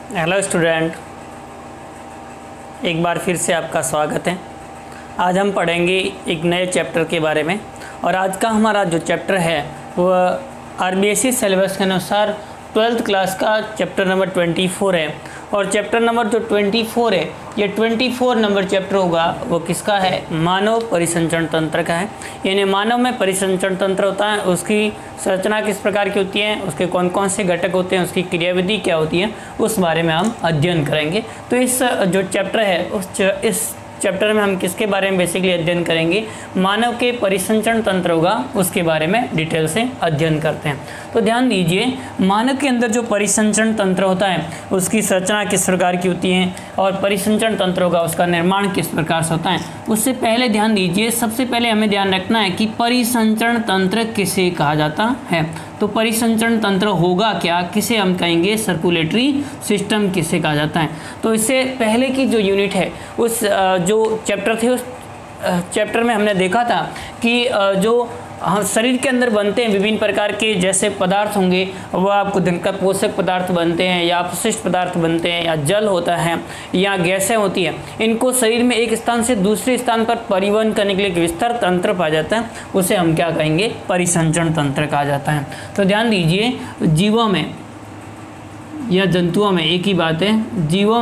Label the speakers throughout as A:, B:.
A: Hello student, एक बार फिर से आपका स्वागत है। आज हम पढ़ेंगे एक नए चैप्टर के बारे में और आज का हमारा जो चैप्टर है वह आरबीएसई सिलेबस के अनुसार 12th क्लास का चैप्टर नंबर 24 है। और चैप्टर नंबर जो 24 है ये 24 नंबर चैप्टर होगा वो किसका है? मानव परिसंचरण तंत्र का है। यानी मानव में परिसंचरण तंत्र होता है, उसकी संरचना किस प्रकार की होती है, उसके कौन कौन से घटक होते हैं, उसकी क्रियाविधि क्या होती है, उस बारे में हम अध्ययन करेंगे। तो इस जो चैप्टर है इस चैप्टर में हम किसके बारे में बेसिकली अध्ययन करेंगे? मानव के परिसंचरण तंत्र होगा उसके बारे में डिटेल से अध्ययन करते हैं। तो ध्यान दीजिए, मानव के अंदर जो परिसंचरण तंत्र होता है उसकी संरचना किस प्रकार की होती है और परिसंचरण तंत्र होगा उसका निर्माण किस प्रकार से होता है। उससे पहले ध्यान दीजिए, सबसे पहले हमें ध्यान रखना है कि परिसंचरण तंत्र किसे कहा जाता है। तो परिसंचरण तंत्र होगा क्या, किसे हम कहेंगे? सर्कुलेटरी सिस्टम किसे कहा जाता है। तो इससे पहले की जो यूनिट है उस जो चैप्टर थे उस चैप्टर में हमने देखा था कि जो शरीर के अंदर बनते हैं विभिन्न प्रकार के जैसे पदार्थ होंगे वह आपको दिनकर पोषक पदार्थ बनते हैं या अपशिष्ट पदार्थ बनते हैं या जल होता है या गैसें होती है। इनको शरीर में एक स्थान से दूसरे स्थान पर परिवहन करने के लिए एक विस्तार तंत्र पाया जाता है, उसे हम क्या कहेंगे? परिसंचरण तंत्र कहा जाता है। तो ध्यान दीजिए, जीवों में या जंतुओं में एक ही बात है। जीवों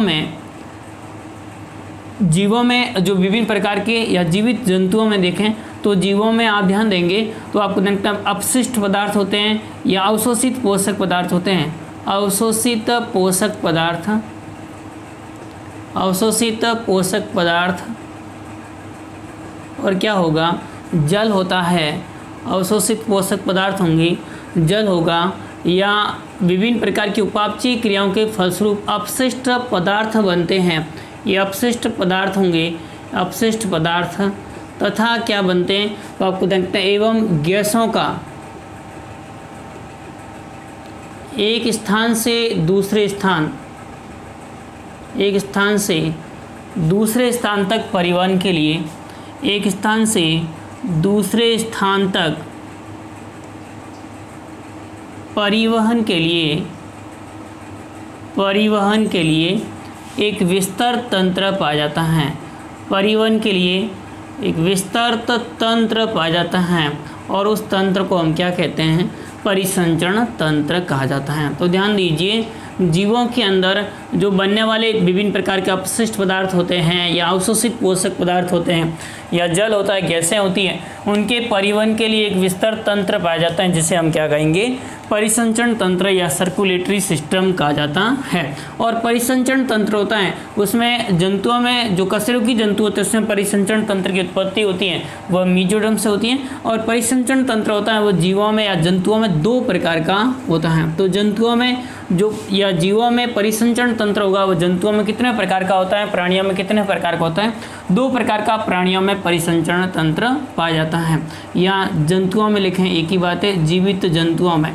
A: में जो विभिन्न प्रकार के या जीवित जंतुओं में देखें तो जीवों में आप ध्यान देंगे तो आपको देखते हैं अपशिष्ट पदार्थ होते हैं या अवशोषित पोषक पदार्थ होते हैं। अवशोषित पोषक पदार्थ और क्या होगा? जल होता है। अवशोषित पोषक पदार्थ होंगे, जल होगा या विभिन्न प्रकार की उपापचयी क्रियाओं के फलस्वरूप अपशिष्ट पदार्थ बनते हैं। ये अपशिष्ट पदार्थ होंगे, अपशिष्ट पदार्थ तथा क्या बनते हैं तो आपको देखते हैं एवं गैसों का एक स्थान से दूसरे स्थान तक परिवहन के लिए परिवहन के लिए एक विस्तृत तंत्र पाया जाता है। परिवहन के लिए एक विस्तृत तंत्र पाया जाता है और उस तंत्र को हम क्या कहते हैं? परिसंचरण तंत्र कहा जाता है। तो ध्यान दीजिए, जीवों के अंदर जो बनने वाले विभिन्न प्रकार के अपशिष्ट पदार्थ होते हैं या अवशोषित पोषक पदार्थ होते हैं या जल होता है, गैसें होती हैं, उनके परिवहन के लिए एक विस्तृत तंत्र पाया जाता है जिसे हम क्या कहेंगे? परिसंचरण तंत्र या सर्कुलेटरी सिस्टम कहा जाता है। और परिसंचरण तंत्र होता है उसमें जंतुओं में जो कशेरुकी जंतु होते हैं उसमें परिसंचरण तंत्र की उत्पत्ति होती है, वह मीजोडर्म से होती है। और परिसंचरण तंत्र होता है वो जीवों में या जंतुओं में दो प्रकार का होता है। तो जंतुओं में जो या जीवों में परिसंचरण तंत्र होगा वो जंतुओं में कितने प्रकार का होता है, प्राणियों में कितने प्रकार का होता है? दो प्रकार का प्राणियों में परिसंचरण तंत्र पाया जाता है। या जंतुओं में लिखें एक ही बात है, जीवित जंतुओं में,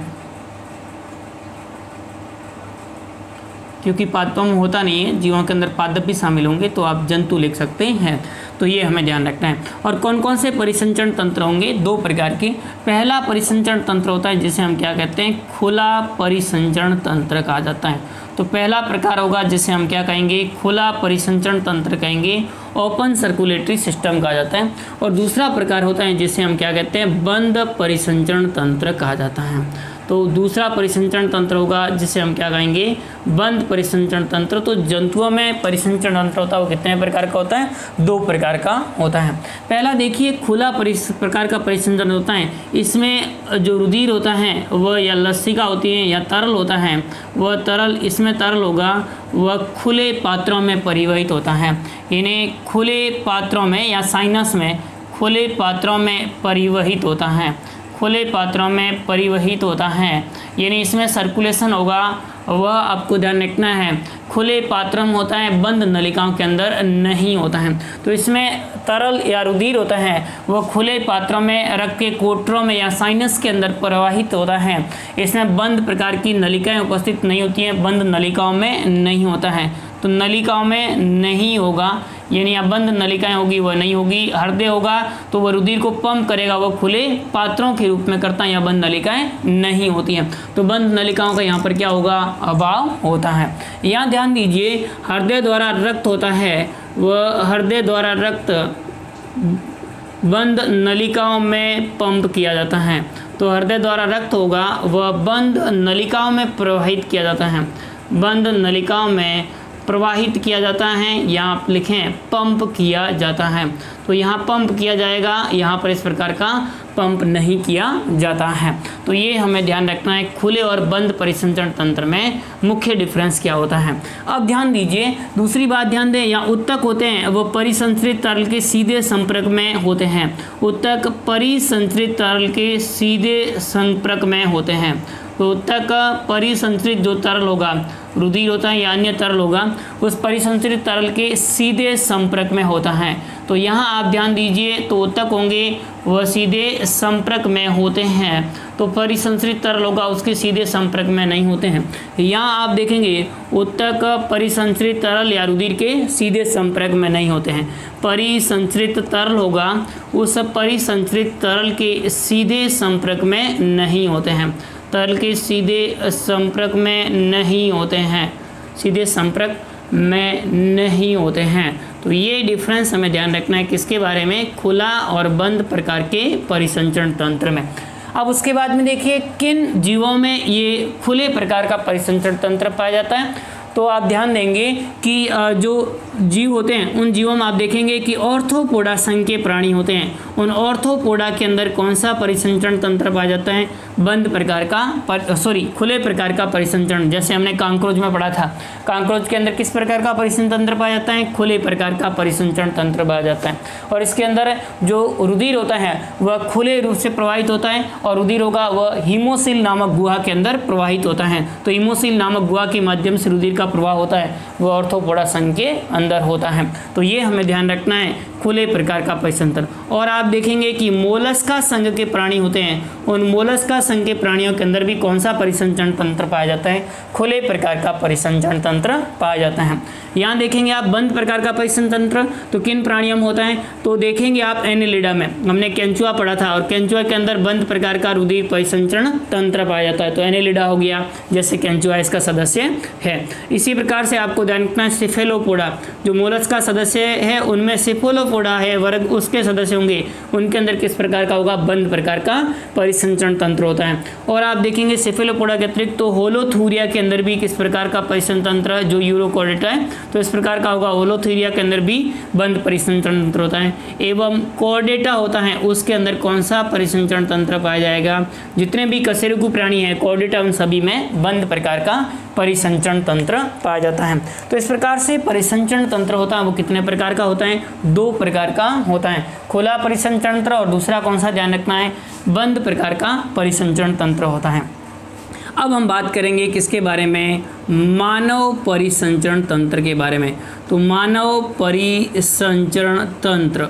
A: क्योंकि पादपों में होता नहीं है, जीवों के अंदर पादप भी शामिल होंगे तो आप जंतु लिख सकते हैं। तो ये हमें ध्यान रखना है। और कौन कौन से परिसंचरण तंत्र होंगे? दो प्रकार के। पहला परिसंचरण तंत्र होता है जिसे हम क्या कहते हैं? खुला परिसंचरण तंत्र कहा जाता है। तो पहला प्रकार होगा जिसे हम क्या कहेंगे? खुला परिसंचरण तंत्र कहेंगे, ओपन सर्कुलेटरी सिस्टम कहा जाता है। और दूसरा प्रकार होता है जिसे हम क्या कहते हैं? बंद परिसंचरण तंत्र कहा जाता है। तो दूसरा परिसंचरण तंत्र होगा जिसे हम क्या कहेंगे? बंद परिसंचरण तंत्र। तो जंतुओं में परिसंचरण तंत्र होता है वो कितने प्रकार का होता है? दो प्रकार का होता है। पहला देखिए, खुला प्रकार का परिसंचरण होता है, इसमें जो रुधिर होता है वह या लसिका होती है या तरल होता है, वह तरल इसमें तरल होगा वह खुले पात्रों में परिवहित होता है। इन्हें खुले पात्रों में या साइनस में खुले पात्रों में परिवहित होता है, खुले पात्रों में परिवहित होता है। यानी इसमें सर्कुलेशन होगा वह आपको ध्यान रखना है, खुले पात्र में होता है, बंद नलिकाओं के अंदर नहीं होता है। तो इसमें तरल या रुधिर होता है वह खुले पात्रों में रक्त के कोटरों में या साइनस के अंदर प्रवाहित होता है। इसमें बंद प्रकार की नलिकाएं उपस्थित नहीं होती हैं, बंद नलिकाओं में नहीं होता है। तो नलिकाओं में नहीं होगा यानी या बंद नलिकाएं होगी वह नहीं होगी। हृदय होगा तो वह रुधिर को पंप करेगा, वह खुले पात्रों के रूप में करता है, या बंद नलिकाएं नहीं होती हैं। तो बंद नलिकाओं का यहाँ पर क्या होगा, अभाव होता है। यहाँ ध्यान दीजिए, हृदय द्वारा रक्त होता है, वह हृदय द्वारा रक्त बंद नलिकाओं में पंप किया जाता है। तो हृदय द्वारा रक्त होगा वह बंद नलिकाओं में प्रवाहित किया जाता है, बंद नलिकाओं में प्रवाहित किया जाता है, या आप लिखें पंप किया जाता है। तो यहाँ पंप किया जाएगा, यहाँ पर इस प्रकार का पंप नहीं किया जाता है। तो ये हमें ध्यान रखना है, खुले और बंद परिसंचरण तंत्र में मुख्य डिफरेंस क्या होता है। अब ध्यान दीजिए, दूसरी बात ध्यान दें, यहाँ उत्तक होते हैं वो परिसंचरित तरल के सीधे संपर्क में होते हैं। उत्तक परिसंचरित तरल के सीधे संपर्क में होते हैं। तो उत्तक परिसंचरित जो तरल होगा, रुधिर होता है या अन्य तरल होगा, उस परिसंचरित तरल के सीधे संपर्क में होता है। तो यहाँ आप ध्यान दीजिए, तो उत्तक होंगे वह सीधे संपर्क में होते हैं, तो परिसंचरित तरल होगा उसके सीधे संपर्क में नहीं होते हैं। यहाँ आप देखेंगे उत्तक परिसंचरित तरल या रुधिर के सीधे संपर्क में नहीं होते हैं। परिसंचरित तरल होगा उस परिसंचरित तरल के सीधे संपर्क में नहीं होते हैं, तरल के सीधे संपर्क में नहीं होते हैं, सीधे संपर्क में नहीं होते हैं। तो ये डिफरेंस हमें ध्यान रखना है किसके बारे में, खुला और बंद प्रकार के परिसंचरण तंत्र में। अब उसके बाद में देखिए किन जीवों में ये खुले प्रकार का परिसंचरण तंत्र पाया जाता है। तो आप ध्यान देंगे कि जो जीव होते हैं उन जीवों में आप देखेंगे कि ऑर्थोपोडा संघ के प्राणी होते हैं। उन ऑर्थोपोडा के अंदर कौन सा परिसंचरण तंत्र पाया जाता है, बंद प्रकार का खुले प्रकार का परिसंचरण। जैसे हमने कांक्रोच में पढ़ा था, कांक्रोच के अंदर किस प्रकार का परिसंचरण तंत्र पाया जाता है, खुले प्रकार का परिसंचरण तंत्र पाया जाता है। और इसके अंदर जो रुधिर होता है वह खुले रूप से प्रवाहित होता है, और रुधिर होगा वह हीमोसिल नामक गुहा के अंदर प्रवाहित होता है। तो हीमोसिल नामक गुहा के माध्यम से रुधिर का प्रवाह होता है वह ऑर्थोपोडा संघ के अंदर होता है। तो ये हमें ध्यान रखना है, खुले प्रकार का परिसंचरण। और आप देखेंगे कि मोलस्का संघ के प्राणी होते हैं, उन मोलस्का संघ के प्राणियों के अंदर भी कौन सा परिसंचरण तंत्र पाया जाता है, खुले प्रकार का परिसंचरण तंत्र पाया जाता है। यहाँ देखेंगे आप बंद प्रकार का परिसंचरण तंत्र तो किन प्राणियों में होता है, तो देखेंगे आप एनेलिडा में हमने केंचुआ पढ़ा था, और केंचुआ के अंदर बंद प्रकार का रुधिर परिसंचरण तंत्र पाया जाता है। तो एनेलिडा हो गया, जैसे केंचुआ इसका सदस्य है। इसी प्रकार से आपको ध्यान रखना है सिफेलोपोडा, जो मोलस्का सदस्य है उनमें सिफेलोपोडा है वर्ग, उसके सदस्य होंगे, उनके अंदर किस प्रकार का होगा, बंद प्रकार का परिसंचरण तंत्र होता है। और आप देखेंगे सिफेलोपोडा के अतिरिक्त तो होलोथूरिया के अंदर भी किस प्रकार का परिसंचरण तंत्र है, जो यूरोकॉर्डेटा है, तो इस प्रकार का होगा। होलोथूरिया के अंदर भी बंद परिसंचरण तंत्र होता है। एवं कॉर्डेटा होता है, उसके अंदर कौन सा परिसंचरण तंत्र पाया जाएगा, जितने भी कशेरुकी प्राणी हैं कॉर्डेटा उन सभी में बंद प्रकार का परिसंचरण तंत्र पाया जाता है। तो इस प्रकार से परिसंचरण तंत्र होता है वो कितने प्रकार का होता है, 2 प्रकार का होता है, खुला परिसंचरण तंत्र और दूसरा कौन सा ध्यान रखना है, बंद प्रकार का परिसंचरण तंत्र होता है। अब हम बात करेंगे किसके बारे में, मानव परिसंचरण तंत्र के बारे में। तो मानव परिसंचरण तंत्र,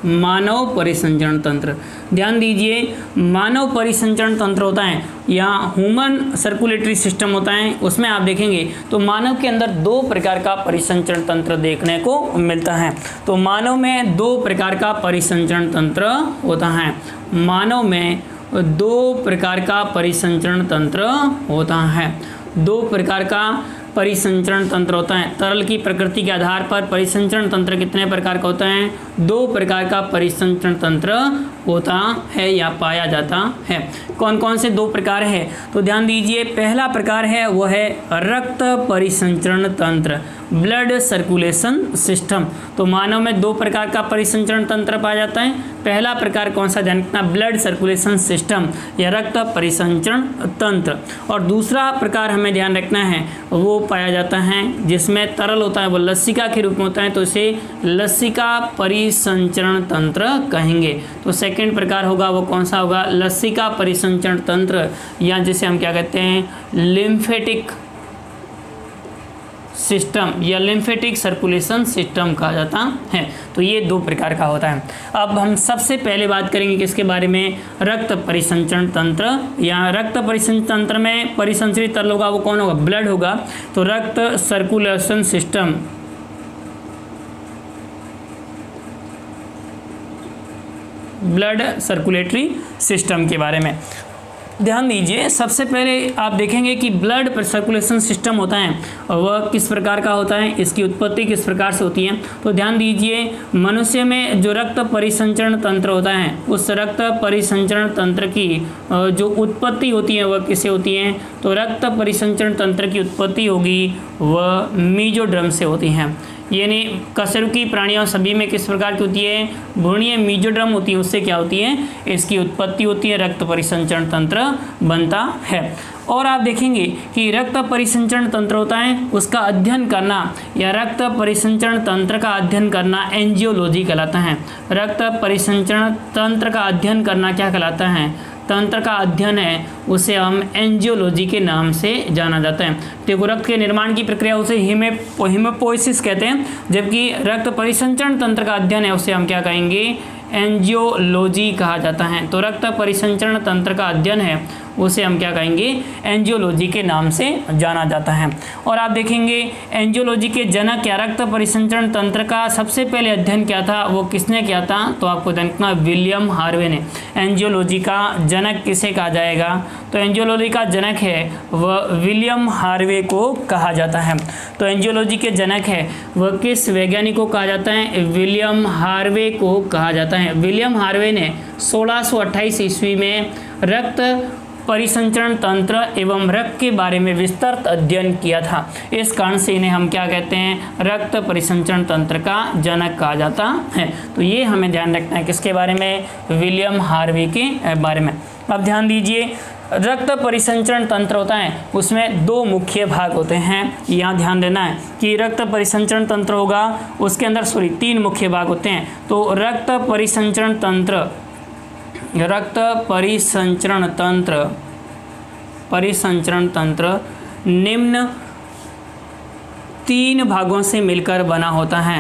A: मानव परिसंचरण तंत्र ध्यान दीजिए, मानव परिसंचरण तंत्र होता है या ह्यूमन सर्कुलेटरी सिस्टम होता है, उसमें आप देखेंगे तो मानव के अंदर 2 प्रकार का परिसंचरण तंत्र देखने को मिलता है। तो मानव में 2 प्रकार का परिसंचरण तंत्र होता है, मानव में 2 प्रकार का परिसंचरण तंत्र होता है, 2 प्रकार का परिसंचरण तंत्र होता है। तरल की प्रकृति के आधार पर परिसंचरण तंत्र कितने प्रकार का होता है, 2 प्रकार का परिसंचरण तंत्र होता है या पाया जाता है। कौन कौन से 2 प्रकार है, तो ध्यान दीजिए, पहला प्रकार है वो है रक्त परिसंचरण तंत्र, ब्लड सर्कुलेशन सिस्टम। तो मानव में 2 प्रकार का परिसंचरण तंत्र पाया जाता है। पहला प्रकार कौन सा ध्यान रखना, ब्लड सर्कुलेशन सिस्टम या रक्त परिसंचरण तंत्र। और दूसरा प्रकार हमें ध्यान रखना है वो पाया जाता है जिसमें तरल होता है वो लसिका के रूप में होता है, तो इसे लसिका परिसंचरण तंत्र कहेंगे। तो सेकंड प्रकार होगा वो कौन सा होगा, लसिका परिसंचरण तंत्र, या जिसे हम क्या कहते हैं, लिम्फेटिक सिस्टम या लिम्फेटिक सर्कुलेशन सिस्टम कहा जाता है। तो ये 2 प्रकार का होता है। अब हम सबसे पहले बात करेंगे किसके बारे में, रक्त परिसंचरण तंत्र। या रक्त परिसंचरण तंत्र में परिसंचरित तरल होगा वो कौन होगा, ब्लड होगा। तो रक्त circulation system blood circulatory system के बारे में। ध्यान दीजिए, सबसे पहले आप देखेंगे कि ब्लड सर्कुलेशन सिस्टम होता है वह किस प्रकार का होता है, इसकी उत्पत्ति किस प्रकार से होती है। तो ध्यान दीजिए, मनुष्य में जो रक्त परिसंचरण तंत्र होता है उस रक्त परिसंचरण तंत्र की जो उत्पत्ति होती है वह किससे होती है। तो रक्त परिसंचरण तंत्र की उत्पत्ति होगी वह मीजोड्रम से होती है, यानी कशेरुकी प्राणियों सभी में किस प्रकार की होती है, भ्रूणीय मीजोड्रम होती है, उससे क्या होती है, इसकी उत्पत्ति होती है, रक्त परिसंचरण तंत्र बनता है। और आप देखेंगे कि रक्त परिसंचरण तंत्र होता है उसका अध्ययन करना या रक्त परिसंचरण तंत्र का अध्ययन करना एंजियोलॉजी कहलाता है। रक्त परिसंचरण तंत्र का अध्ययन करना क्या कहलाता है, तंत्र का अध्ययन है, उसे हम एंजियोलॉजी के नाम से जाना जाता है। देखो, रक्त के निर्माण की प्रक्रिया उसे हीमोपोइसिस कहते हैं, जबकि रक्त परिसंचरण तंत्र का अध्ययन है उसे हम क्या कहेंगे, एंजियोलॉजी कहा जाता है। तो रक्त परिसंचरण तंत्र का अध्ययन है उसे हम क्या कहेंगे, एंजियोलॉजी के नाम से जाना जाता है। और आप देखेंगे एंजियोलॉजी के जनक या रक्त परिसंचरण तंत्र का सबसे पहले अध्ययन क्या था, वो किसने किया था, तो आपको देखना विलियम हार्वे ने। एंजियोलॉजी का जनक किसे कहा जाएगा, तो एंजियोलॉजी का जनक है वह विलियम हार्वे को कहा जाता है। तो एंजियोलॉजी के जनक है वह किस वैज्ञानिक को कहा जाता है, विलियम हार्वे को कहा जाता है। विलियम हार्वे ने 1628 ईस्वी में रक्त परिसंचरण तंत्र एवं रक्त के बारे में विस्तृत अध्ययन किया था। इस कारण से इन्हें हम क्या कहते हैं, रक्त परिसंचरण तंत्र का जनक कहा जाता है। तो ये हमें ध्यान रखना है किसके बारे में, विलियम हार्वे के बारे में। अब ध्यान दीजिए, रक्त परिसंचरण तंत्र होता है उसमें दो मुख्य भाग होते हैं। यहाँ ध्यान देना है कि रक्त परिसंचरण तंत्र होगा उसके अंदर तीन मुख्य भाग होते हैं। तो रक्त परिसंचरण तंत्र निम्न तीन भागों से मिलकर बना होता है,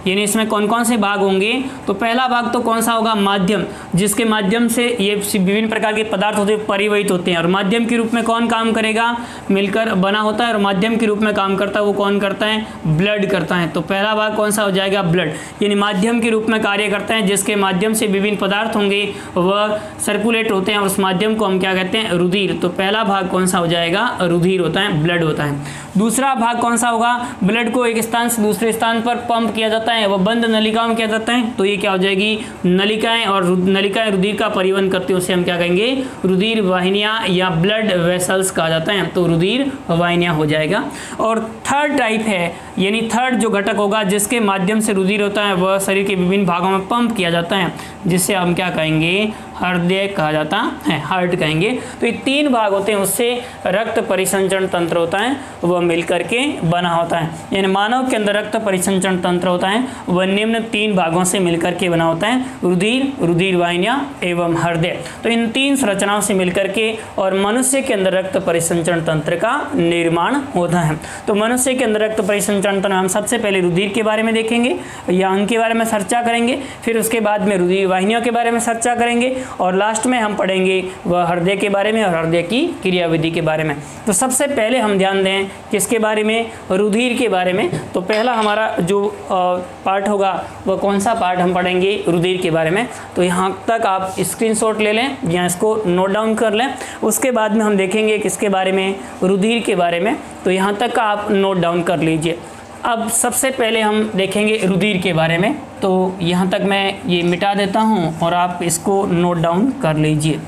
A: यानी इसमें कौन कौन से भाग होंगे, तो पहला भाग तो कौन सा होगा, माध्यम, जिसके माध्यम से ये विभिन्न प्रकार के पदार्थ होते हैं परिवहित होते हैं। और माध्यम के रूप में कौन काम करेगा, मिलकर बना होता है, और माध्यम के रूप में काम करता है वो कौन करता है, ब्लड करता है। तो पहला भाग कौन सा हो जाएगा, ब्लड, यानी माध्यम के रूप में कार्य करता है, जिसके माध्यम से विभिन्न पदार्थ होंगे वह सर्कुलेट होते हैं, और उस माध्यम को हम क्या कहते हैं, रुधिर। तो पहला भाग कौन सा हो जाएगा, रुधिर होता है, ब्लड होता है। दूसरा भाग कौन सा होगा, ब्लड को एक स्थान से दूसरे स्थान पर पंप किया जाता है, वह बंद नलिकाओं में किया जाता है। तो ये क्या हो जाएगी, नलिकाएं, और नलिकाएं रुधिर का परिवहन करती हैं, उसे हम क्या कहेंगे, रुधिर वाहिनियां या ब्लड वेसल्स कहा जाता है। तो रुधिर वाहिनियां हो जाएगा। और थर्ड टाइप है, यानी थर्ड जो घटक होगा जिसके माध्यम से रुधिर होता है वह शरीर के विभिन्न भागों में पंप किया जाता है, जिससे हम क्या कहेंगे, हृदय कहा जाता है, हार्ट कहेंगे। तो ये तीन भाग होते हैं, उससे रक्त परिसंचरण तंत्र होता है वह मिलकर के बना होता है। यानी मानव के अंदर रक्त परिसंचरण तंत्र होता है वह निम्न तीन भागों से मिलकर के बना होता है, रुधिर, रुधिर वाहिनियां एवं हृदय। तो इन तीन संरचनाओं से मिलकर के और मनुष्य के अंदर रक्त परिसंचरण तंत्र का निर्माण होता है। तो मनुष्य के अंदर रक्त परिसंचरण तंत्र हम सबसे पहले रुधिर के बारे में देखेंगे या अंग के बारे में चर्चा करेंगे, फिर उसके बाद में रुधिर वाहिनियों के बारे में चर्चा करेंगे, और लास्ट में हम पढ़ेंगे वह हृदय के बारे में और हृदय की क्रियाविधि के बारे में। तो सबसे पहले हम ध्यान दें किसके बारे में, रुधिर के बारे में। तो पहला हमारा जो पार्ट होगा वह कौन सा पार्ट हम पढ़ेंगे, रुधिर के बारे में। तो यहाँ तक आप स्क्रीनशॉट ले लें या इसको नोट डाउन कर लें, उसके बाद में हम देखेंगे किसके बारे में, रुधिर के बारे में। तो यहाँ तक का आप नोट डाउन कर लीजिए। अब सबसे पहले हम देखेंगे रुधिर के बारे में। तो यहाँ तक मैं ये मिटा देता हूँ और आप इसको नोट डाउन कर लीजिए।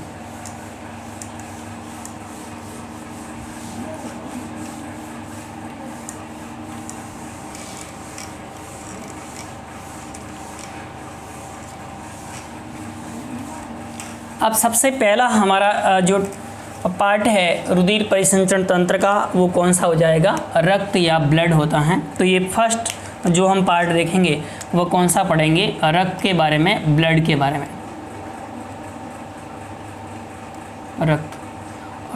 A: अब सबसे पहला हमारा जो पार्ट है रुधिर परिसंचरण तंत्र का वो कौन सा हो जाएगा, रक्त या ब्लड होता है। तो ये फर्स्ट जो हम पार्ट देखेंगे वो कौन सा पढ़ेंगे, रक्त के बारे में, ब्लड के बारे में।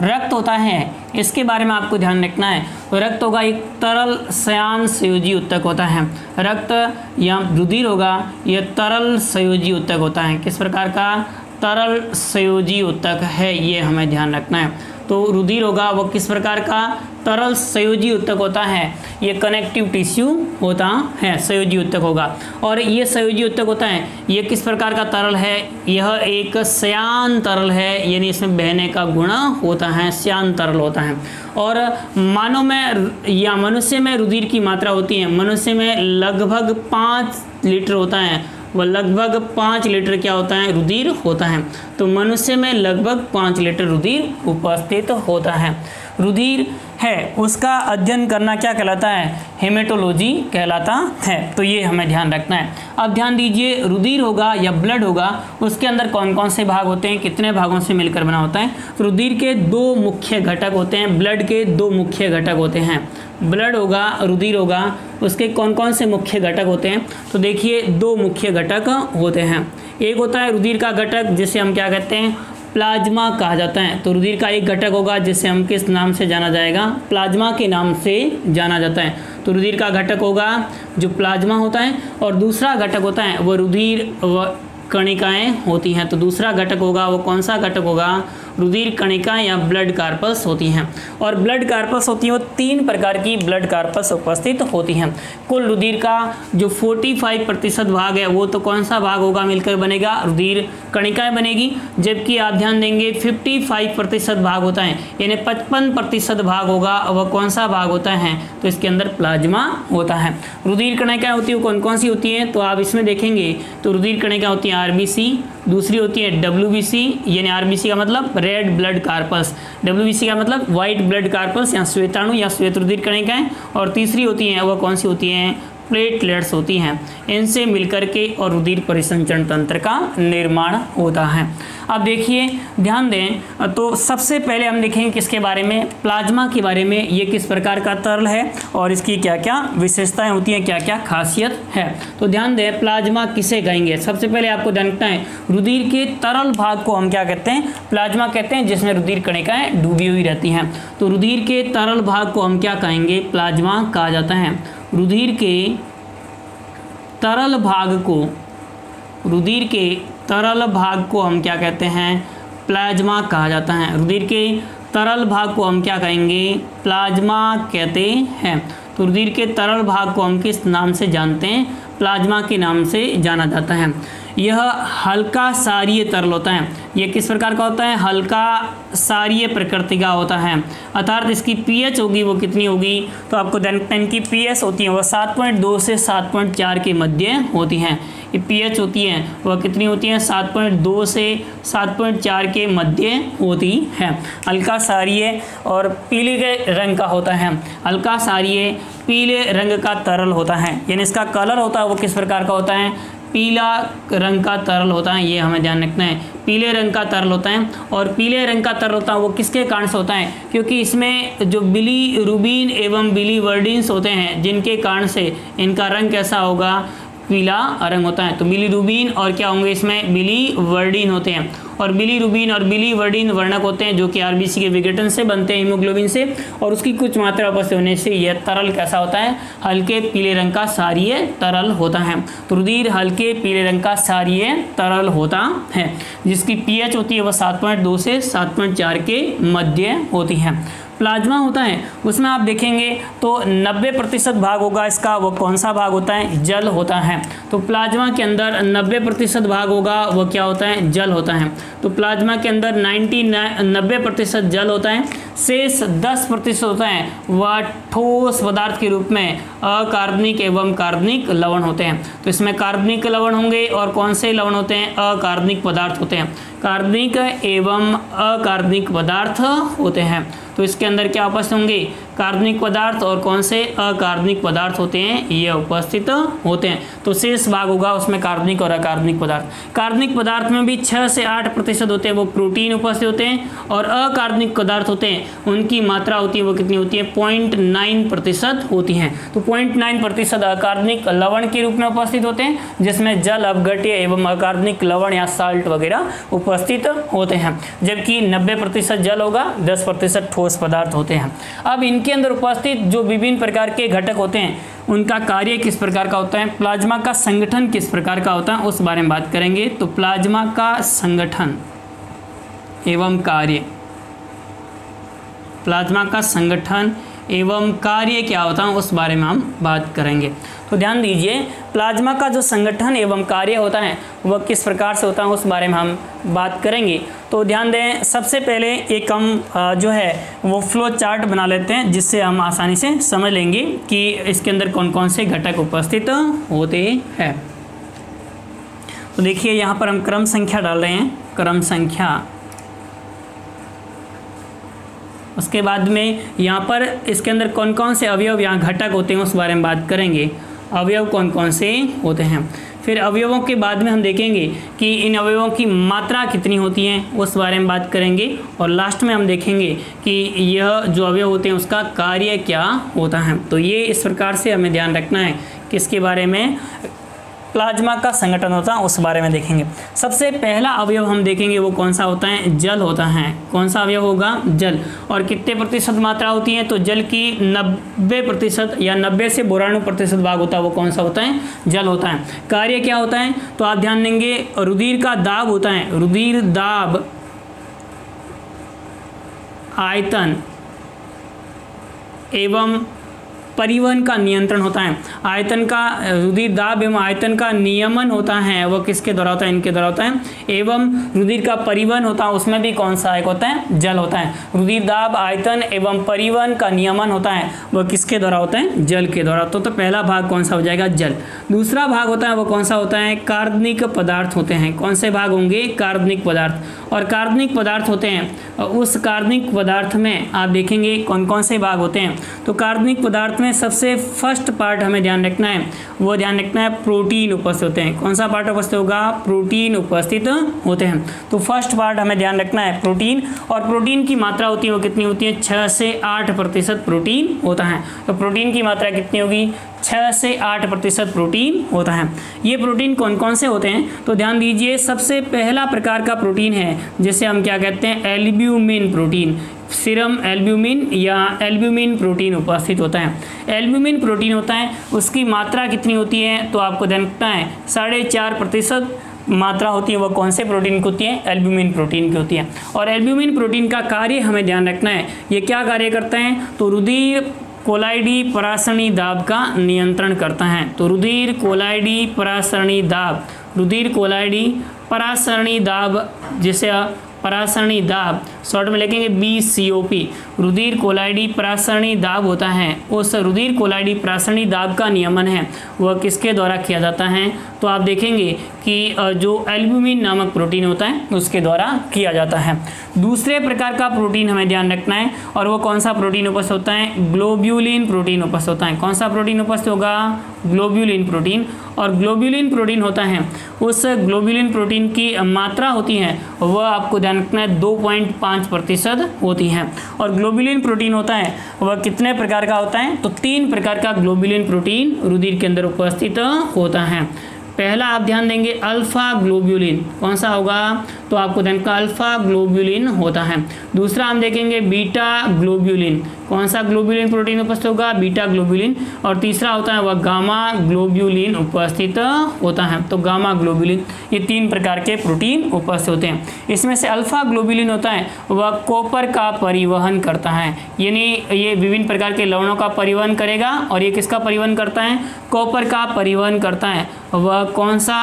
A: रक्त होता है, इसके बारे में आपको ध्यान रखना है। रक्त होगा एक तरल श्यान संयोजी उत्तक होता है। रक्त या रुधिर होगा यह तरल संयोजी उत्तक होता है। किस प्रकार का, तरल संयोजी उत्तक है, ये हमें ध्यान रखना है। तो रुधिर होगा वो किस प्रकार का तरल संयोजी ऊतक होता है, ये कनेक्टिव टिश्यू होता है, संयोजी ऊतक होगा। और ये संयोजी ऊतक होता है, ये किस प्रकार का तरल है, यह एक श्यान तरल है, यानी इसमें बहने का गुण होता है, श्यान तरल होता है। और मानव में या मनुष्य में रुधिर की मात्रा होती है, मनुष्य में लगभग 5 लीटर होता है, वह लगभग 5 लीटर क्या होता है, रुधिर होता है। तो मनुष्य में लगभग 5 लीटर रुधिर उपस्थित होता है। रुधिर है उसका अध्ययन करना क्या कहलाता है, हेमेटोलॉजी कहलाता है। तो ये हमें ध्यान रखना है। अब ध्यान दीजिए, रुधिर होगा या ब्लड होगा, उसके अंदर कौन कौन से भाग होते हैं, कितने भागों से मिलकर बना होता है। तो रुधिर के 2 मुख्य घटक होते हैं, ब्लड के 2 मुख्य घटक होते हैं। ब्लड होगा, रुधिर होगा, उसके कौन कौन से मुख्य घटक होते हैं। तो देखिए 2 मुख्य घटक होते हैं। एक होता है रुधिर का घटक जिसे हम क्या कहते हैं, प्लाज्मा कहा जाता है। तो रुधिर का एक घटक होगा जिसे हम किस नाम से जाना जाएगा, प्लाज्मा के नाम से जाना जाता है। तो रुधिर का घटक होगा जो प्लाज्मा होता है, और दूसरा घटक होता है वो रुधिर कणिकाएं होती हैं। तो दूसरा घटक होगा वो कौन सा घटक होगा, रुधिर कणिकाएं या ब्लड कार्पस होती हैं। और ब्लड कार्पस होती है वो 3 प्रकार की ब्लड कार्पस उपस्थित होती हैं। कुल रुधिर का जो 45% भाग है वो तो कौन सा भाग होगा, मिलकर बनेगा रुधिर कणिकाएं बनेगी। जबकि आप ध्यान देंगे 55% भाग होता है, यानी 55% भाग होगा वह कौन सा भाग होता है, तो इसके अंदर प्लाज्मा होता है। रुधिर कणिकाएं होती है वो कौन कौन सी होती हैं, तो आप इसमें देखेंगे तो रुधिर कणिकाएं होती हैं आरबीसी, दूसरी होती है डब्ल्यूबीसी, यानी आरबीसी का मतलब रेड ब्लड कार्पस, डब्ल्यूबीसी का मतलब व्हाइट ब्लड कार्पस या श्वेताणु या श्वेत रुधिर कणिकाएं, और तीसरी होती हैं वह कौन सी होती हैं, प्लेटलेट्स होती हैं। इनसे मिलकर के और रुधिर परिसंचरण तंत्र का निर्माण होता है। अब देखिए ध्यान दें, तो सबसे पहले हम देखेंगे किसके बारे में, प्लाज्मा के बारे में। ये किस प्रकार का तरल है और इसकी क्या क्या विशेषताएं होती हैं, क्या क्या खासियत है। तो ध्यान दें, प्लाज्मा किसे कहेंगे, सबसे पहले आपको जानना है रुधिर के तरल भाग को हम क्या कहते हैं, प्लाज्मा कहते हैं, जिसमें रुधिर कणिकाएं डूबी हुई रहती हैं। तो रुधिर के तरल भाग को हम क्या कहेंगे, प्लाज्मा कहा जाता है। रुधिर के तरल भाग को, रुधिर के तरल भाग को हम क्या कहते हैं, प्लाज्मा कहा जाता है। रुधिर के तरल भाग को हम क्या कहेंगे, प्लाज्मा कहते हैं। तो रुधिर के तरल भाग को हम किस नाम से जानते हैं, प्लाज्मा के नाम से जाना जाता है। यह हल्का क्षारीय तरल होता है। यह किस प्रकार का होता है, हल्का क्षारीय प्रकृति का होता है, अर्थात इसकी पीएच होगी वो कितनी होगी, तो आपको जानते हैं कि पीएच होती है वह 7.2 से 7.4 के मध्य होती हैं। ये पीएच होती है वह कितनी होती है, 7.2 से 7.4 के मध्य होती है। हल्का क्षारीय और पीले रंग का होता है, हल्का क्षारीय पीले रंग का तरल होता है, यानी इसका कलर होता है वो किस प्रकार का होता है, पीला रंग का तरल होता है। ये हमें ध्यान रखना है, पीले रंग का तरल होता है। और पीले रंग का तरल होता है वो किसके कारण से होता है, क्योंकि इसमें जो बिलीरुबिन एवं बिलीवर्डिन्स होते हैं, जिनके कारण से इनका रंग कैसा होगा, पीला रंग होता है। तो बिलीरुबिन और क्या होंगे, इसमें बिलीवर्डिन होते हैं। और बिलीरुबिन और बिलीवर्डिन वर्णक होते हैं जो कि आरबीसी के विघटन से बनते हैं, हीमोग्लोबिन से, और उसकी कुछ मात्रा उपस्थित होने से यह तरल कैसा होता है, हल्के पीले रंग का क्षारीय तरल होता है। तो रुधिर हल्के पीले रंग का क्षारीय तरल होता है, जिसकी पीएच होती है वह 7.2 से 7.4 के मध्य होती है। प्लाज्मा होता है उसमें आप देखेंगे तो 90% भाग होगा इसका, वो कौन सा भाग होता है, जल होता है। तो प्लाज्मा के अंदर 90% भाग होगा वो क्या होता है, जल होता है। तो प्लाज्मा के अंदर 90% जल होता है, शेष 10% होता है वह ठोस पदार्थ के रूप में अकार्बनिक एवं कार्बनिक लवण होते हैं। तो इसमें कार्बनिक लवण होंगे और कौन से लवण होते हैं, अकार्बनिक पदार्थ होते हैं, कार्बनिक एवं अकार्बनिक पदार्थ होते हैं। तो इसके अंदर क्या उपस्थित होंगे, कार्बनिक पदार्थ और कौन से अकार्बनिक पदार्थ होते हैं, ये उपस्थित होते हैं। तो शेष भाग होगा उसमें कार्बनिक और अकार्बनिक पदार्थ। कार्बनिक पदार्थ में भी 6 से 8% होते हैं वो प्रोटीन उपस्थित होते हैं, और अकार्बनिक पदार्थ होते हैं उनकी मात्रा होती है वो कितनी होती है, 0.9% होती हैं। तो 0.9% अकार्बनिक लवण के रूप में उपस्थित होते हैं, जिसमें जल अपघट्य एवं अकार्बनिक लवण या साल्ट वगैरह उपस्थित होते हैं। जबकि 90% जल होगा, 10% ठोस पदार्थ होते हैं। अब इनके अंदर उपस्थित जो विभिन्न प्रकार के घटक होते हैं उनका कार्य किस प्रकार का होता है, प्लाज्मा का संगठन किस प्रकार का होता है उस बारे में बात करेंगे। तो प्लाज्मा का संगठन एवं कार्य, प्लाज्मा का संगठन एवं कार्य क्या होता है उस बारे में हम बात करेंगे। तो ध्यान दीजिए, प्लाज्मा का जो संगठन एवं कार्य होता है वह किस प्रकार से होता है उस बारे में हम बात करेंगे। तो ध्यान दें, सबसे पहले एक हम जो है वो फ्लो चार्ट बना लेते हैं, जिससे हम आसानी से समझ लेंगे कि इसके अंदर कौन कौन से घटक उपस्थित होते हैं। तो देखिए, यहाँ पर हम क्रम संख्या डाल रहे हैं, क्रम संख्या। उसके बाद में यहाँ पर इसके अंदर कौन कौन से अवयव या घटक होते हैं उस बारे में बात करेंगे। अवयव कौन कौन से होते हैं, फिर अवयवों के बाद में हम देखेंगे कि इन अवयवों की मात्रा कितनी होती है उस बारे में बात करेंगे, और लास्ट में हम देखेंगे कि यह जो अवयव होते हैं उसका कार्य क्या होता है। तो ये इस प्रकार से हमें ध्यान रखना है, किसके बारे में, प्लाज्मा का संगठन होता है उस बारे में देखेंगे। सबसे पहला अवयव हम देखेंगे वो कौन सा होता है, जल होता है। कौन सा अवयव होगा, जल। और कितने प्रतिशत मात्रा होती है, तो जल की 90% या 90 से 92% भाग होता है वो कौन सा होता है, जल होता है। कार्य क्या होता है, तो आप ध्यान देंगे रुधिर का दाब होता है, रुधिर दाब, आयतन एवं परिवहन का नियंत्रण होता है। आयतन का, रुधिर दाब एवं आयतन का नियमन होता है वह किसके द्वारा होता है, इनके द्वारा होता है। एवं रुधिर का परिवहन होता है, उसमें भी कौन सा एक होता है, जल होता है। रुधिर दाब, आयतन एवं परिवहन का नियमन होता है वह किसके द्वारा होता है, जल के द्वारा। तो पहला भाग कौन सा हो जाएगा, जल। दूसरा भाग होता है वो कौन सा होता है, कार्बनिक पदार्थ होते हैं। कौन से भाग होंगे, कार्बनिक पदार्थ। और कार्बनिक पदार्थ होते हैं, उस कार्बनिक पदार्थ में आप देखेंगे कौन कौन से भाग होते हैं। तो कार्बनिक पदार्थ में सबसे फर्स्ट पार्ट हमें ध्यान रखना है, वो ध्यान रखना है प्रोटीन उपस्थित होते हैं। कौन सा पार्ट उपस्थित होगा, प्रोटीन उपस्थित होते हैं। तो फर्स्ट पार्ट हमें ध्यान रखना है प्रोटीन, और प्रोटीन की मात्रा होती है वो कितनी होती है, 6 से 8% प्रोटीन होता है। तो प्रोटीन की मात्रा कितनी होगी, 6 से 8% प्रोटीन होता है। ये प्रोटीन कौन कौन से होते हैं, तो ध्यान दीजिए, सबसे पहला प्रकार का प्रोटीन है जिसे हम क्या कहते हैं, एल्ब्यूमिन प्रोटीन। सीरम एल्ब्यूमिन या एल्ब्यूमिन प्रोटीन उपस्थित होता है। एल्ब्यूमिन प्रोटीन होता है, उसकी मात्रा कितनी होती है, तो आपको ध्यान रखना है 4.5% मात्रा होती है। वह कौन से प्रोटीन की होती है, एल्ब्यूमिन प्रोटीन की होती है। और एल्ब्यूमिन प्रोटीन का कार्य हमें ध्यान रखना है, ये क्या कार्य करता है, तो रुधिर कोलाइडी परासरणी दाब का नियंत्रण करता है। तो रुधिर कोलाइडी परासरणी दाब, रुधिर कोलाइडी परासरणी दाब, जिसे परासरणी दाब शॉर्ट में लिखेंगे BCOP, रुधिर कोलाइडी परासरणी दाब होता है। उस रुधिर कोलाइडी परासरणी दाब का नियमन है वह किसके द्वारा किया जाता है, तो आप देखेंगे कि जो एल्ब्यूमिन नामक प्रोटीन होता है उसके द्वारा किया जाता है। दूसरे प्रकार का प्रोटीन हमें ध्यान रखना है, और वो कौन सा प्रोटीन उपस्थित होता है, ग्लोब्यूलिन प्रोटीन उपस्थित होता है। कौन सा प्रोटीन उपस्थित होगा, ग्लोब्यूलिन प्रोटीन। और ग्लोब्यूलिन प्रोटीन होता है, उस ग्लोब्यूलिन प्रोटीन की मात्रा होती है वह आपको ध्यान रखना है 2.5% होती है। और ग्लोब्यूलिन प्रोटीन होता है वह कितने प्रकार का होता है, तो 3 प्रकार का ग्लोब्यूलिन प्रोटीन रुधिर के अंदर उपस्थित होता है। पहला आप ध्यान देंगे अल्फा ग्लोब्यूलिन, कौन सा होगा, तो आपको ध्यान का अल्फा ग्लोब्यूलिन होता है। दूसरा हम देखेंगे बीटा ग्लोब्यूलिन, कौन सा ग्लोब्यूलिन प्रोटीन उपस्थित होगा, बीटा ग्लोब्यूलिन। और तीसरा होता है वह गामा ग्लोब्यूलिन उपस्थित होता है। तो गामा ग्लोब्यूलिन, ये 3 प्रकार के प्रोटीन उपस्थित होते हैं। इसमें से अल्फा ग्लोब्यूलिन होता है वह कॉपर का परिवहन करता है, यानी ये विभिन्न प्रकार के लवणों का परिवहन करेगा। और ये किसका परिवहन करता है, कॉपर का परिवहन करता है। वह कौन सा,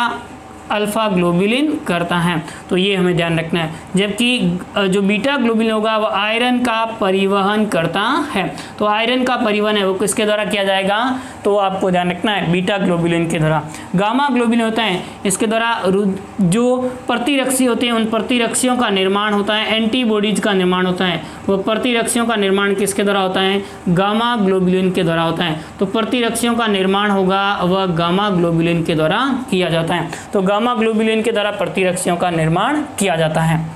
A: अल्फा ग्लोब्यूलिन करता है। तो ये हमें ध्यान रखना है। जबकि जो बीटा ग्लोब्यूलिन होगा वह आयरन का परिवहन करता है। तो आयरन का परिवहन है वो किसके द्वारा किया जाएगा, तो आपको ध्यान रखना है बीटा ग्लोब्यूलिन के द्वारा। गामा ग्लोब्यूलिन होता है, इसके द्वारा जो प्रतिरक्षी होते हैं उन प्रतिरक्षियों का निर्माण होता है, एंटीबॉडीज का निर्माण होता है। वह प्रतिरक्षियों का निर्माण किसके द्वारा होता है, गामा ग्लोब्यूलिन के द्वारा होता है। तो प्रतिरक्षियों का निर्माण होगा वह गामा ग्लोब्यूलिन के द्वारा किया जाता है। तो गामा ग्लोब्यूलिन के द्वारा प्रतिरक्षियों का निर्माण किया जाता है।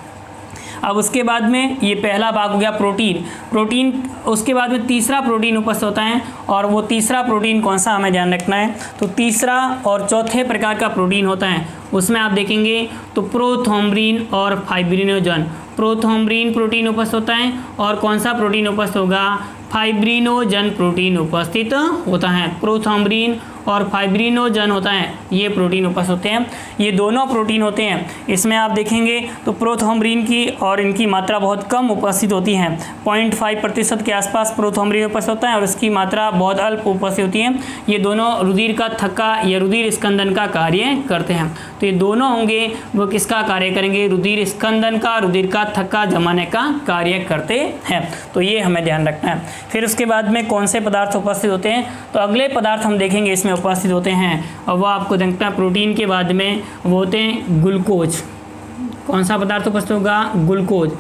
A: अब उसके बाद में ये पहला भाग हो गया प्रोटीन। उसके बाद में तीसरा प्रोटीन उपस्थित होता है, और वो तीसरा प्रोटीन कौन सा हमें ध्यान रखना है, तो तीसरा और चौथे प्रकार का प्रोटीन होता है। उसमें आप देखेंगे तो प्रोथ्रोम्बिन और फाइब्रिनोजन, प्रोथ्रोम्बिन प्रोटीन उपस्थित होता है। और कौन सा प्रोटीन उपस्थित होगा, फाइब्रिनोजन प्रोटीन उपस्थित होता है। प्रोथ्रोम्बिन और फाइब्रिनोजन होता है, ये प्रोटीन उपस्थित होते हैं। ये दोनों प्रोटीन होते हैं। इसमें आप देखेंगे तो प्रोथ्रोम्बिन की और इनकी मात्रा बहुत कम उपस्थित होती है, 0.5% के आसपास प्रोथ्रोम्बिन उपस्थित होता है और इसकी मात्रा बहुत अल्प उपस्थित होती है। ये दोनों रुधिर का थक्का या रुधिर स्कंदन का कार्य करते हैं। तो ये दोनों होंगे वो किसका कार्य करेंगे? रुधिर स्कंदन का, रुधिर का थक्का जमाने का कार्य करते हैं। तो ये हमें ध्यान रखना है। फिर उसके बाद में कौन से पदार्थ उपस्थित होते हैं? तो अगले पदार्थ हम देखेंगे इसमें उपस्थित होते हैं और वह आपको देखना है प्रोटीन के बाद में वो होते हैं ग्लूकोज। कौन सा पदार्थ उपस्थित होगा? ग्लूकोज।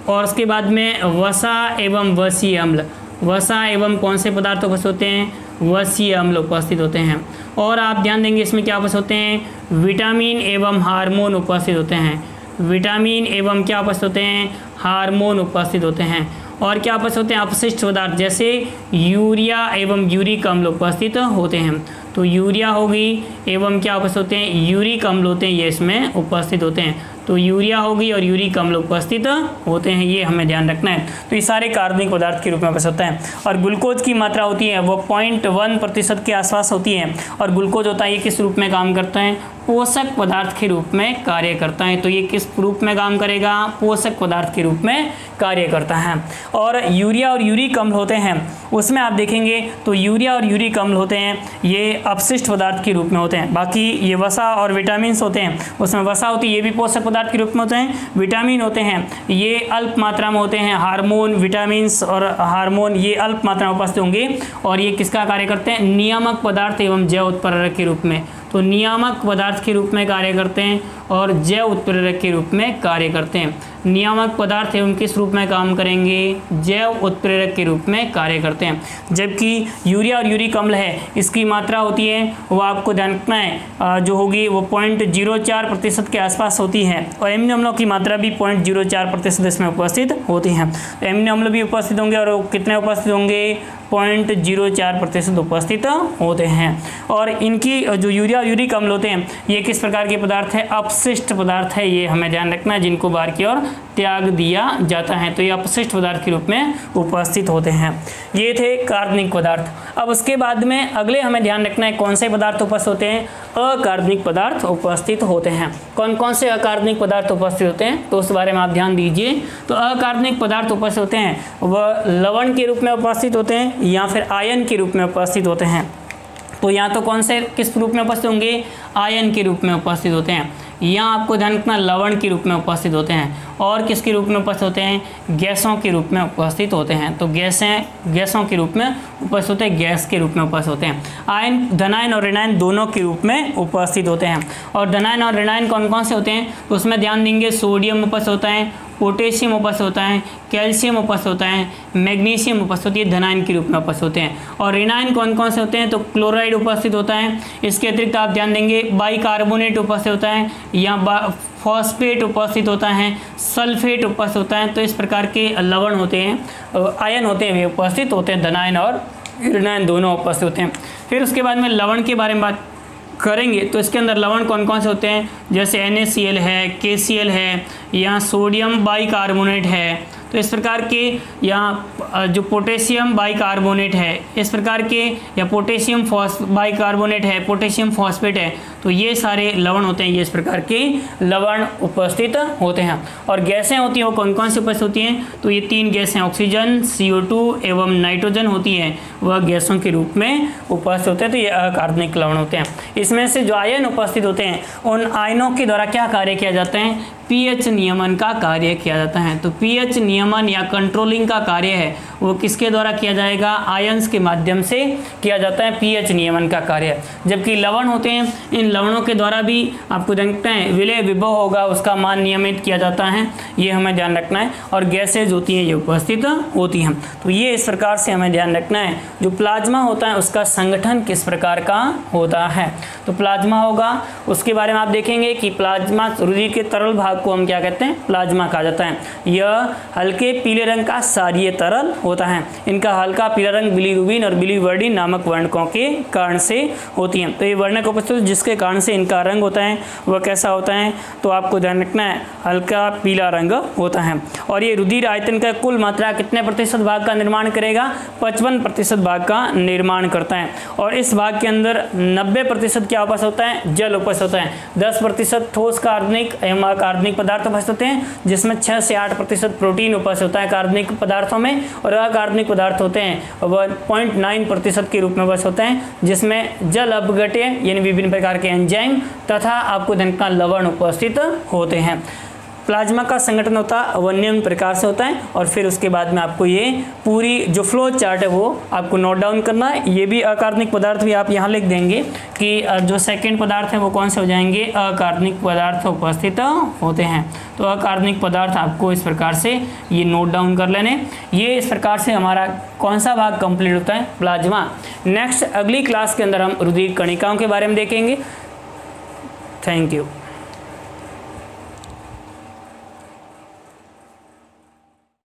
A: और उसके बाद में वसा एवं वसीय अम्ल। वसा एवं कौन से पदार्थ उपस्थित होते हैं? वसीय अम्ल उपस्थित होते हैं। और आप ध्यान देंगे इसमें क्या उपस्थित होते हैं? विटामिन एवं हार्मोन उपस्थित होते हैं। विटामिन एवं क्या उपस्थित होते हैं? हार्मोन उपस्थित होते हैं। और क्या उपस्थित होते हैं? अपशिष्ट पदार्थ जैसे यूरिया एवं यूरिक अम्ल उपस्थित होते हैं। तो यूरिया होगी एवं क्या उपस्थित होते हैं? यूरिक अम्ल होते हैं, ये इसमें उपस्थित होते हैं। तो यूरिया होगी और यूरिक अम्ल उपस्थित होते हैं, ये हमें ध्यान रखना है। तो ये सारे कार्बनिक पदार्थ के रूप में उपस्थित होता है। और ग्लूकोज की मात्रा होती है वो 0.1% के आसपास होती है। और ग्लूकोज होता है ये किस रूप में काम करता है? पोषक पदार्थ के रूप में कार्य करता है। तो ये किस रूप में काम करेगा? पोषक पदार्थ के रूप में कार्य करता है। और यूरिया और यूरिक अम्ल होते हैं, उसमें आप देखेंगे तो यूरिया और यूरिक अम्ल होते हैं ये अपशिष्ट पदार्थ के रूप में होते हैं। बाकी ये वसा और विटामिन होते हैं, उसमें वसा होती है ये भी पोषक पदार्थ के रूप में होते हैं। विटामिन होते हैं ये अल्प मात्रा में होते हैं। हार्मोन, विटामिन और हार्मोन ये अल्प मात्रा में उपस्थित होंगे। और ये किसका कार्य करते हैं? नियामक पदार्थ एवं जैव उत्प्रेरक के रूप में। तो नियामक पदार्थ के रूप में कार्य करते हैं और जैव उत्प्रेरक के रूप में कार्य करते हैं। नियामक पदार्थ एवं किस रूप में काम करेंगे? जैव उत्प्रेरक के रूप में कार्य करते हैं। जबकि यूरिया और यूरिक अम्ल है इसकी मात्रा होती है वो आपको ध्यान रखना है जो होगी वो 0.04% के आसपास होती है। और एमिनो अम्लों की मात्रा भी 0.04% इसमें उपस्थित होती हैं। तो एमिनो अम्ल भी उपस्थित होंगे और कितने उपस्थित होंगे? 0.04% उपस्थित होते हैं। और इनकी जो यूरिया और यूरिक अम्ल होते हैं ये किस प्रकार के पदार्थ है? अपशिष्ट पदार्थ है, ये हमें ध्यान रखना है, जिनको बाहर की ओर त्याग दिया जाता है। तो ये अपशिष्ट पदार्थ के रूप में उपस्थित होते हैं। ये थे कार्बनिक पदार्थ। अब उसके बाद में अगले हमें ध्यान रखना है कौन से पदार्थ उपस्थित होते हैं? अकार्बनिक पदार्थ उपस्थित होते हैं। कौन कौन से अकार्बनिक पदार्थ उपस्थित होते हैं तो उस बारे में आप ध्यान दीजिए। तो अकार्बनिक पदार्थ उपस्थित होते हैं वह लवण के रूप में उपस्थित होते हैं या फिर आयन के रूप में उपस्थित होते हैं। तो या तो कौन से किस रूप में उपस्थित होंगे? आयन के रूप में उपस्थित होते हैं। यहाँ आपको ध्यान रखना लवण के रूप में उपस्थित होते हैं। और किसके रूप में उपस्थित होते हैं? गैसों के रूप में उपस्थित होते हैं। तो गैसों के रूप में उपस्थित होते हैं, गैस के रूप में उपस्थित होते हैं। आयन, धनायन और ऋणायन दोनों के रूप में उपस्थित होते हैं। और धनायन और ऋणायन कौन कौन से होते हैं तो उसमें ध्यान देंगे सोडियम उपस्थित होता है, पोटेशियम उपस्थित होता है, कैल्शियम उपस्थित होता है, मैग्नीशियम उपस्थित होती है, धनायन के रूप में उपस्थित होते हैं। और ऋणायन कौन कौन से होते हैं तो क्लोराइड उपस्थित होता है। इसके अतिरिक्त आप ध्यान देंगे बाइकार्बोनेट उपस्थित होता है या फॉस्फेट उपस्थित होता है, सल्फेट उपस्थित होता है। तो इस प्रकार के लवण होते हैं, आयन होते हैं, वे उपस्थित होते हैं। धनायन और ऋणायन दोनों उपस्थित होते हैं। फिर उसके बाद में लवण के बारे में बात करेंगे तो इसके अंदर लवण कौन कौन से होते हैं जैसे NaCl है, KCl है, यहाँ सोडियम बाइकार्बोनेट है। तो इस प्रकार के यहाँ जो पोटेशियम बाइकार्बोनेट है इस प्रकार के, या पोटेशियम बाइकार्बोनेट है, पोटेशियम फॉस्फेट है, तो ये सारे लवण होते हैं। ये इस प्रकार के लवण उपस्थित होते हैं। और गैसें होती हैं वो कौन कौन सी उपस्थित होती हैं तो ये 3 गैसें ऑक्सीजन, CO2 एवं नाइट्रोजन होती हैं, वह गैसों के रूप में उपस्थित होते हैं। तो ये अकार्बनिक लवण होते हैं। इसमें से जो आयन उपस्थित होते हैं उन आयनों के द्वारा क्या कार्य किया जाता है? pH नियमन का कार्य किया जाता है। तो pH नियमन या कंट्रोलिंग का कार्य है वो किसके द्वारा किया जाएगा? आयंस के माध्यम से किया जाता है pH नियमन का कार्य। जबकि लवण होते हैं इन लवणों के द्वारा भी आपको देखते हैं विलय विभव होगा, उसका मान नियमित किया जाता है, ये हमें ध्यान रखना है। और गैसेज होती हैं ये उपस्थित होती हैं। तो ये इस प्रकार से हमें ध्यान रखना है। जो प्लाज्मा होता है उसका संगठन किस प्रकार का होता है तो प्लाज्मा होगा, उसके बारे में आप देखेंगे कि प्लाज्मा रुधिर के तरल भाग को हम क्या कहते हैं? प्लाज्मा कहा जाता है। यह हल्के पीले रंग का क्षारीय तरल होता होता है। इनका हल्का पीला रंग बिलीरुबिन और बिलीवर्डिन नामक वर्णकों के कारण से होती हैं। तो ये वर्णक उपस्थित जिसके कारण से इनका रंग होता है वह कैसा होता है, तो आपको ध्यान रखना है हल्का पीला रंग होता है। और ये रुधिर आयतन का कुल मात्रा कितने प्रतिशत भाग का निर्माण करेगा, 55% भाग का निर्माण करता है। और इस भाग के अंदर 90% क्या उपस्थित होता है, जल उपस्थित होता है। 10% ठोस कार्बनिक एवं अकार्बनिक पदार्थ उपस्थित होते हैं, जिसमें 6 से 8% प्रोटीन उपस्थित होता है कार्बनिक पदार्थों में, और अकार्बनिक पदार्थ होते हैं वह 0.9% के रूप में उपस्थित होते हैं, जिसमें जल अपघट्य यानी विभिन्न प्रकार के एंजाइम तथा आपको धन का लवण उपस्थित होते हैं। प्लाज्मा का संगठन होता है वह निम्न प्रकार से होता है। और फिर उसके बाद में आपको ये पूरी जो फ्लो चार्ट है वो आपको नोट डाउन करना है। ये भी अकार्बनिक पदार्थ भी आप यहाँ लिख देंगे कि जो सेकंड पदार्थ है वो कौन से हो जाएंगे, अकार्बनिक पदार्थ उपस्थित होते हैं। तो अकार्बनिक पदार्थ आपको इस प्रकार से ये नोट डाउन कर लेने। ये इस प्रकार से हमारा कौन सा भाग कंप्लीट होता है, प्लाज्मा। नेक्स्ट अगली क्लास के अंदर हम रुधिर कणिकाओं के बारे में देखेंगे। Thank you.